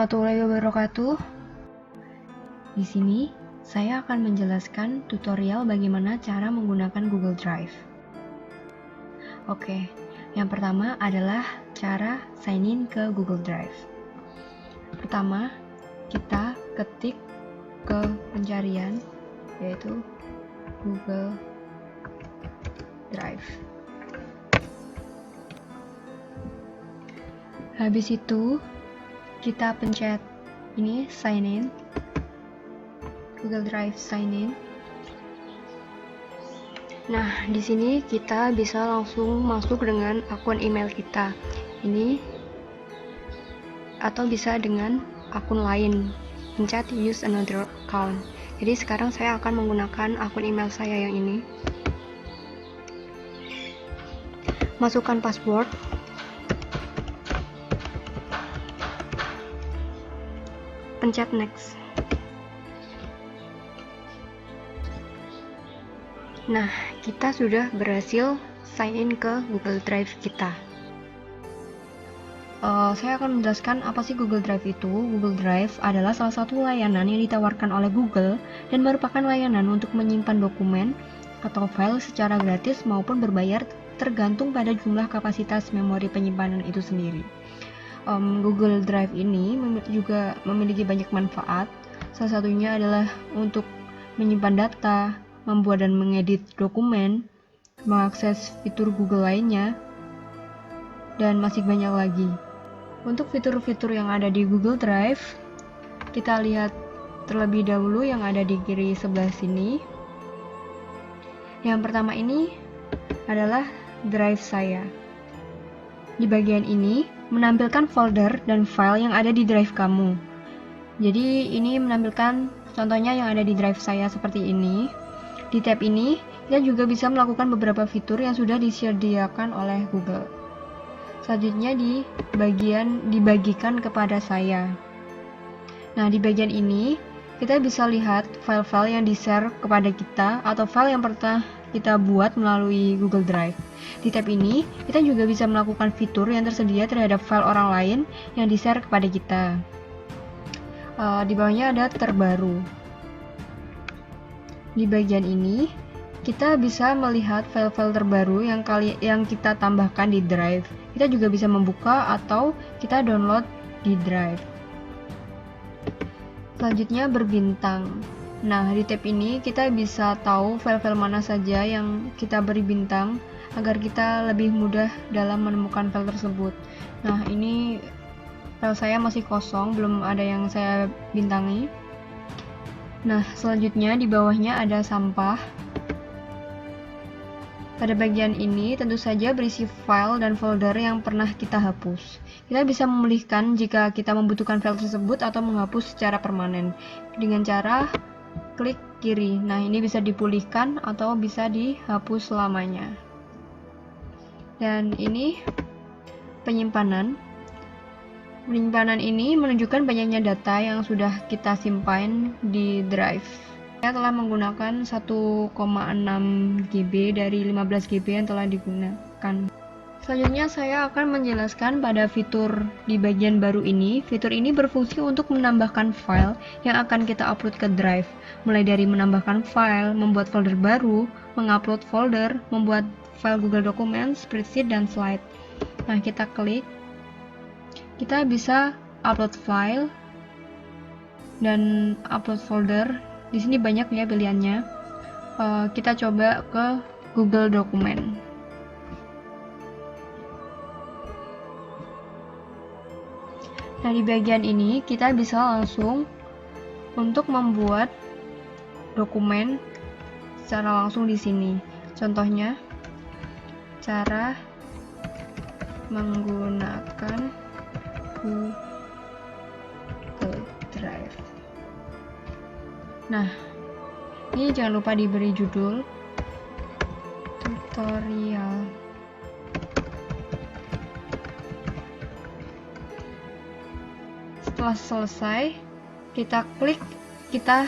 warahmatullahi wabarakatuh. Di sini saya akan menjelaskan tutorial bagaimana cara menggunakan Google Drive. Oke, yang pertama adalah cara sign in ke Google Drive. Pertama, kita ketik ke pencarian yaitu Google Drive. Habis itu kita pencet ini sign in, Google Drive sign in. Nah, di sini kita bisa langsung masuk dengan akun email kita ini, atau bisa dengan akun lain, pencet use another account. Jadi sekarang saya akan menggunakan akun email saya yang ini. Masukkan password. Pencet next. Nah, kita sudah berhasil sign in ke Google Drive kita. Saya akan menjelaskan apa sih Google Drive itu. Google Drive adalah salah satu layanan yang ditawarkan oleh Google dan merupakan layanan untuk menyimpan dokumen atau file secara gratis maupun berbayar tergantung pada jumlah kapasitas memori penyimpanan itu sendiri. Google Drive ini juga memiliki banyak manfaat. Salah satunya adalah untuk menyimpan data, membuat dan mengedit dokumen, mengakses fitur Google lainnya, dan masih banyak lagi. Untuk fitur-fitur yang ada di Google Drive, kita lihat terlebih dahulu yang ada di kiri sebelah sini. Yang pertama ini adalah Drive saya. Di bagian ini menampilkan folder dan file yang ada di drive kamu. Jadi ini menampilkan contohnya yang ada di drive saya seperti ini. Di tab ini kita juga bisa melakukan beberapa fitur yang sudah disediakan oleh Google. Selanjutnya dibagikan kepada saya. Nah, di bagian ini kita bisa lihat file-file yang di-share kepada kita atau file yang pernah kita buat melalui Google Drive. Di tab ini, kita juga bisa melakukan fitur yang tersedia terhadap file orang lain yang di-share kepada kita. Di bawahnya ada terbaru. Di bagian ini, kita bisa melihat file-file terbaru yang kita tambahkan di Drive. Kita juga bisa membuka atau kita download di Drive. Selanjutnya berbintang. Nah, di tab ini kita bisa tahu file-file mana saja yang kita beri bintang agar kita lebih mudah dalam menemukan file tersebut. Nah, ini file saya masih kosong, belum ada yang saya bintangi. Nah, selanjutnya di bawahnya ada sampah. Pada bagian ini tentu saja berisi file dan folder yang pernah kita hapus. Kita bisa memulihkan jika kita membutuhkan file tersebut atau menghapus secara permanen dengan cara klik kiri. Nah, ini bisa dipulihkan atau bisa dihapus selamanya. Dan ini penyimpanan. Penyimpanan ini menunjukkan banyaknya data yang sudah kita simpan di Drive. Saya telah menggunakan 1,6 GB dari 15 GB yang telah digunakan. Selanjutnya saya akan menjelaskan pada fitur di bagian baru ini. Fitur ini berfungsi untuk menambahkan file yang akan kita upload ke Drive. Mulai dari menambahkan file, membuat folder baru, mengupload folder, membuat file Google Documents, spreadsheet, dan slide. Nah, kita klik. Kita bisa upload file dan upload folder. Di sini banyak ya pilihannya. Kita coba ke Google Document. Nah, di bagian ini kita bisa langsung untuk membuat dokumen secara langsung di sini. Contohnya, cara menggunakan Google Drive. Nah, ini jangan lupa diberi judul tutorial. Setelah selesai, kita klik, kita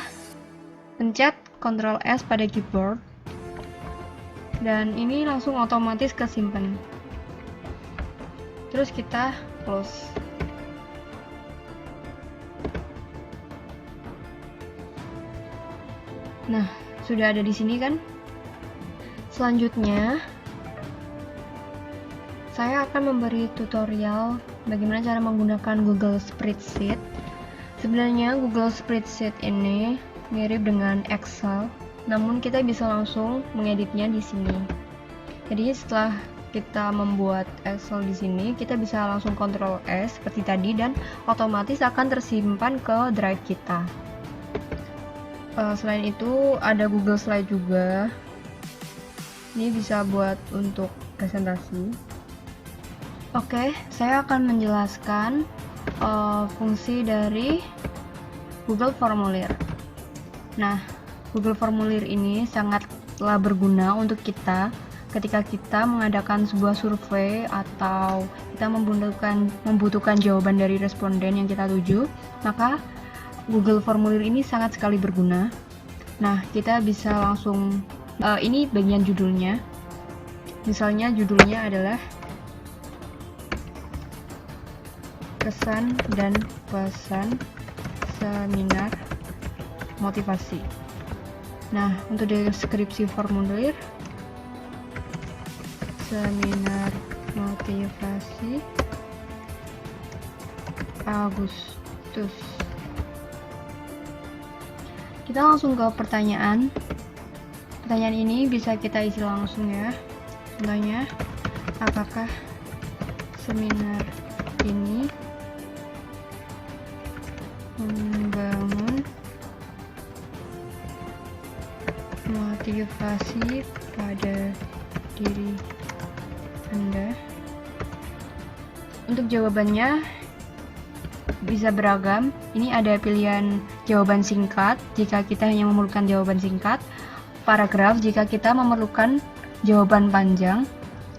pencet Ctrl S pada keyboard, dan ini langsung otomatis kesimpan. Terus kita close. Nah, sudah ada di sini kan? Selanjutnya, saya akan memberi tutorial bagaimana cara menggunakan Google Spreadsheet. Sebenarnya Google Spreadsheet ini mirip dengan Excel, namun kita bisa langsung mengeditnya di sini. Jadi setelah kita membuat Excel di sini, kita bisa langsung Ctrl S seperti tadi dan otomatis akan tersimpan ke drive kita. Selain itu ada Google Slide juga. Ini bisa buat untuk presentasi. Oke, saya akan menjelaskan fungsi dari Google Formulir. Nah, Google Formulir ini sangatlah berguna untuk kita ketika kita mengadakan sebuah survei atau kita membutuhkan jawaban dari responden yang kita tuju, maka Google Formulir ini sangat sekali berguna. Nah, kita bisa langsung, ini bagian judulnya. Misalnya judulnya adalah kesan dan pesan seminar motivasi. Nah, untuk deskripsi formulir, seminar motivasi Agustus. Kita langsung ke pertanyaan. Pertanyaan ini bisa kita isi langsung ya. Contohnya, apakah seminar ini membangun motivasi pada diri Anda? Untuk jawabannya bisa beragam. Ini ada pilihan jawaban singkat jika kita hanya memerlukan jawaban singkat, paragraf jika kita memerlukan jawaban panjang,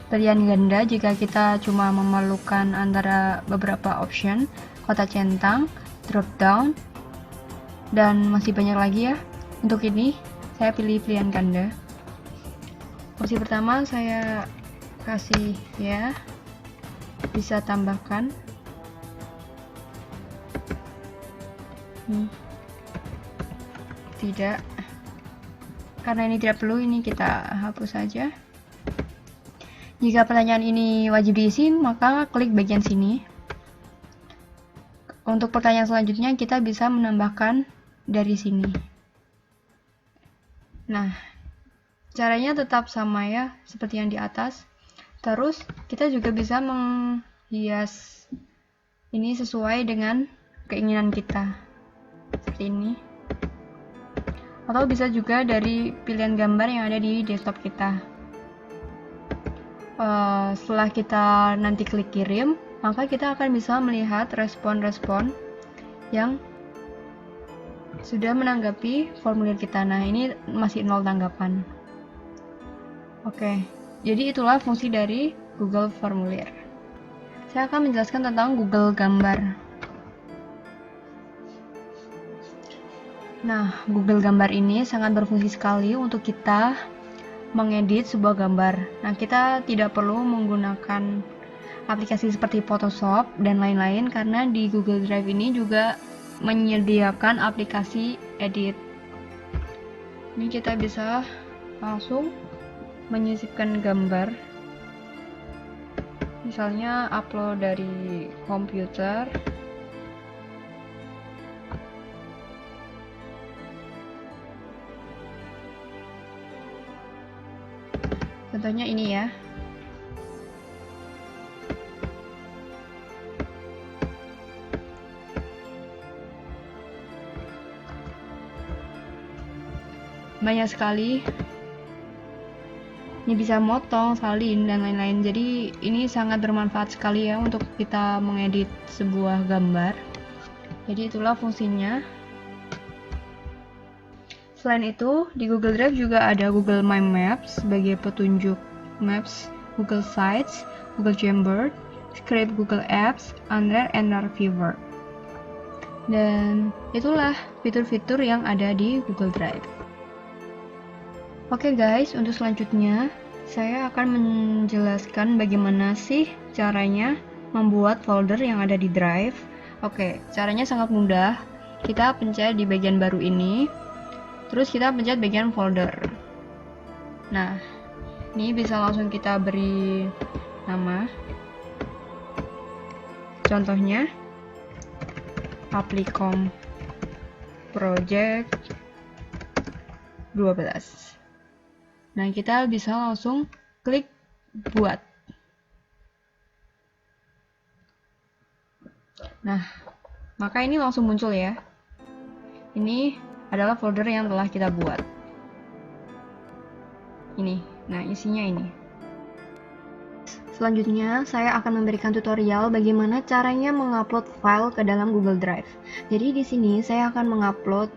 pilihan ganda jika kita cuma memerlukan antara beberapa option, kotak centang, drop down, dan masih banyak lagi ya. Untuk ini saya pilih pilihan ganda. Opsi pertama saya kasih ya, bisa tambahkan. Tidak, karena ini tidak perlu, ini kita hapus saja. Jika pertanyaan ini wajib diisi, maka klik bagian sini. Untuk pertanyaan selanjutnya kita bisa menambahkan dari sini. Nah, caranya tetap sama ya, seperti yang di atas. Terus kita juga bisa menghias ini sesuai dengan keinginan kita, seperti ini. Atau bisa juga dari pilihan gambar yang ada di desktop kita. Setelah kita nanti klik kirim, maka kita akan bisa melihat respon-respon yang sudah menanggapi formulir kita. Nah, ini masih 0 tanggapan. Oke, jadi itulah fungsi dari Google Formulir. Saya akan menjelaskan tentang Google Gambar. Nah, Google Gambar ini sangat berfungsi sekali untuk kita mengedit sebuah gambar. Nah, kita tidak perlu menggunakan aplikasi seperti Photoshop dan lain-lain karena di Google Drive ini juga menyediakan aplikasi edit. Ini kita bisa langsung menyisipkan gambar, misalnya upload dari komputer. Contohnya ini ya. Banyak sekali. Ini bisa motong, salin, dan lain-lain. Jadi ini sangat bermanfaat sekali ya untuk kita mengedit sebuah gambar. Jadi itulah fungsinya. Selain itu, di Google Drive juga ada Google My Maps sebagai petunjuk Maps, Google Sites, Google Jamboard, Script, Google Apps, Under, and Viewer. Dan itulah fitur-fitur yang ada di Google Drive. Oke guys, untuk selanjutnya saya akan menjelaskan bagaimana sih caranya membuat folder yang ada di Drive. Oke, caranya sangat mudah. Kita pencet di bagian baru ini, Terus kita pencet bagian folder. Nah, ini bisa langsung kita beri nama. Contohnya Applicom Project 12. Nah, kita bisa langsung klik buat. Nah, maka ini langsung muncul ya. Ini adalah folder yang telah kita buat. Ini, nah isinya ini. Selanjutnya, saya akan memberikan tutorial bagaimana caranya mengupload file ke dalam Google Drive. Jadi di sini saya akan mengupload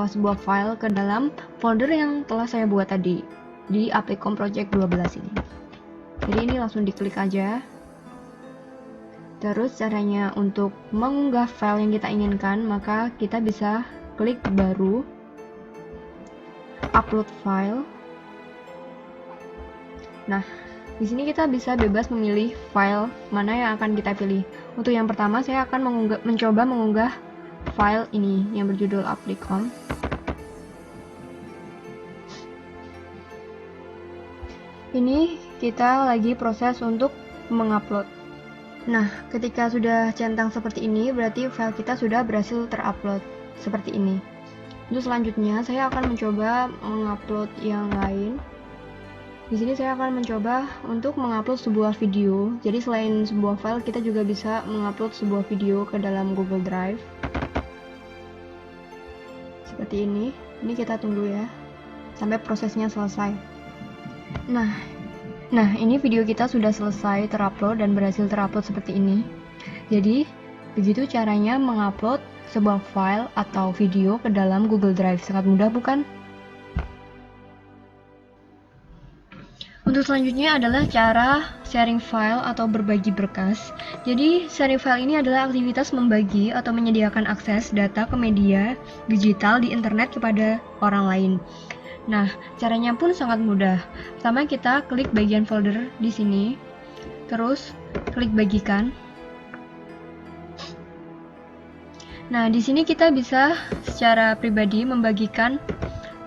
sebuah file ke dalam folder yang telah saya buat tadi di Applicom Project 12 ini. Jadi ini langsung diklik aja. Terus caranya untuk mengunggah file yang kita inginkan, maka kita bisa klik baru, upload file. Nah, di sini kita bisa bebas memilih file mana yang akan kita pilih. Untuk yang pertama, saya akan mencoba mengunggah file ini yang berjudul Applicom. Ini kita lagi proses untuk mengupload. Nah, ketika sudah centang seperti ini, berarti file kita sudah berhasil terupload seperti ini. Untuk selanjutnya, saya akan mencoba mengupload yang lain. Di sini saya akan mencoba untuk mengupload sebuah video. Jadi selain sebuah file, kita juga bisa mengupload sebuah video ke dalam Google Drive. Seperti ini. Ini kita tunggu ya, sampai prosesnya selesai. Nah, ini video kita sudah selesai terupload dan berhasil terupload seperti ini. Jadi, begitu caranya mengupload sebuah file atau video ke dalam Google Drive. Sangat mudah, bukan? Untuk selanjutnya adalah cara sharing file atau berbagi berkas. Jadi, sharing file ini adalah aktivitas membagi atau menyediakan akses data ke media digital di internet kepada orang lain. Nah, caranya pun sangat mudah. Pertama, kita klik bagian folder di sini, terus klik bagikan. Nah, di sini kita bisa secara pribadi membagikan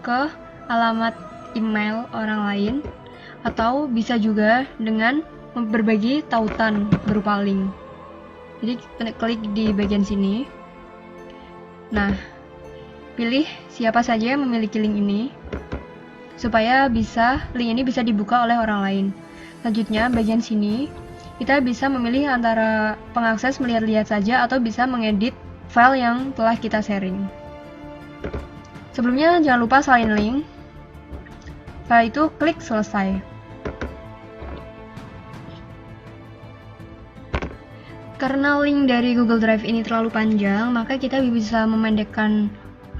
ke alamat email orang lain, atau bisa juga dengan berbagi tautan berupa link. Jadi, klik di bagian sini. Nah, pilih siapa saja yang memiliki link ini, supaya link ini bisa dibuka oleh orang lain. Selanjutnya, bagian sini, kita bisa memilih antara pengakses melihat-lihat saja atau bisa mengedit file yang telah kita sharing. Sebelumnya, jangan lupa salin link. Setelah itu, klik selesai. Karena link dari Google Drive ini terlalu panjang, maka kita bisa memendekkan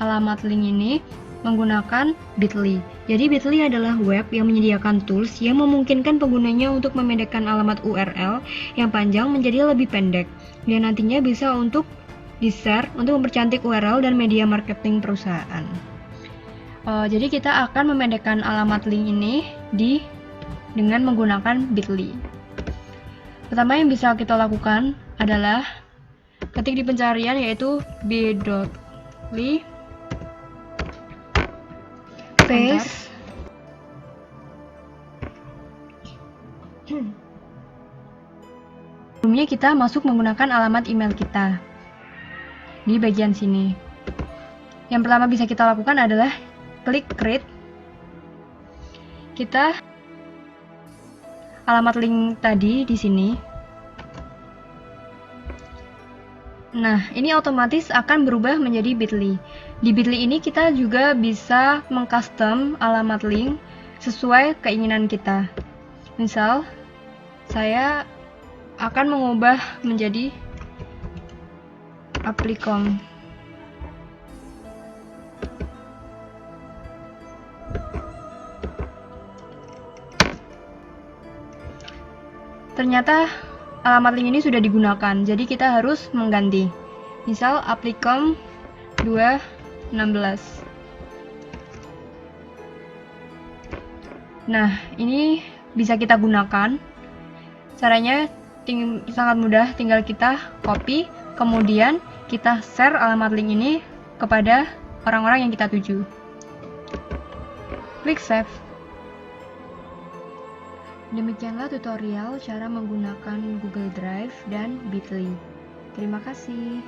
alamat link ini menggunakan Bitly. Jadi Bitly adalah web yang menyediakan tools yang memungkinkan penggunanya untuk memendekkan alamat URL yang panjang menjadi lebih pendek, dan nantinya bisa untuk di-share untuk mempercantik URL dan media marketing perusahaan. Jadi kita akan memendekkan alamat link ini dengan menggunakan Bitly. Pertama yang bisa kita lakukan adalah ketik di pencarian yaitu bit.ly space sebelumnya kita masuk menggunakan alamat email kita di bagian sini. Yang pertama bisa kita lakukan adalah klik create. Kita alamat link tadi di sini. Nah, ini otomatis akan berubah menjadi Bitly. Di Bitly ini kita juga bisa mengcustom alamat link sesuai keinginan kita. Misal, saya akan mengubah menjadi Applicom. Ternyata alamat link ini sudah digunakan, jadi kita harus mengganti. Misal Applicom 216. Nah, ini bisa kita gunakan. Caranya sangat mudah, tinggal kita copy, kemudian kita share alamat link ini kepada orang-orang yang kita tuju. klik save. Demikianlah tutorial cara menggunakan Google Drive dan Bitly. Terima kasih.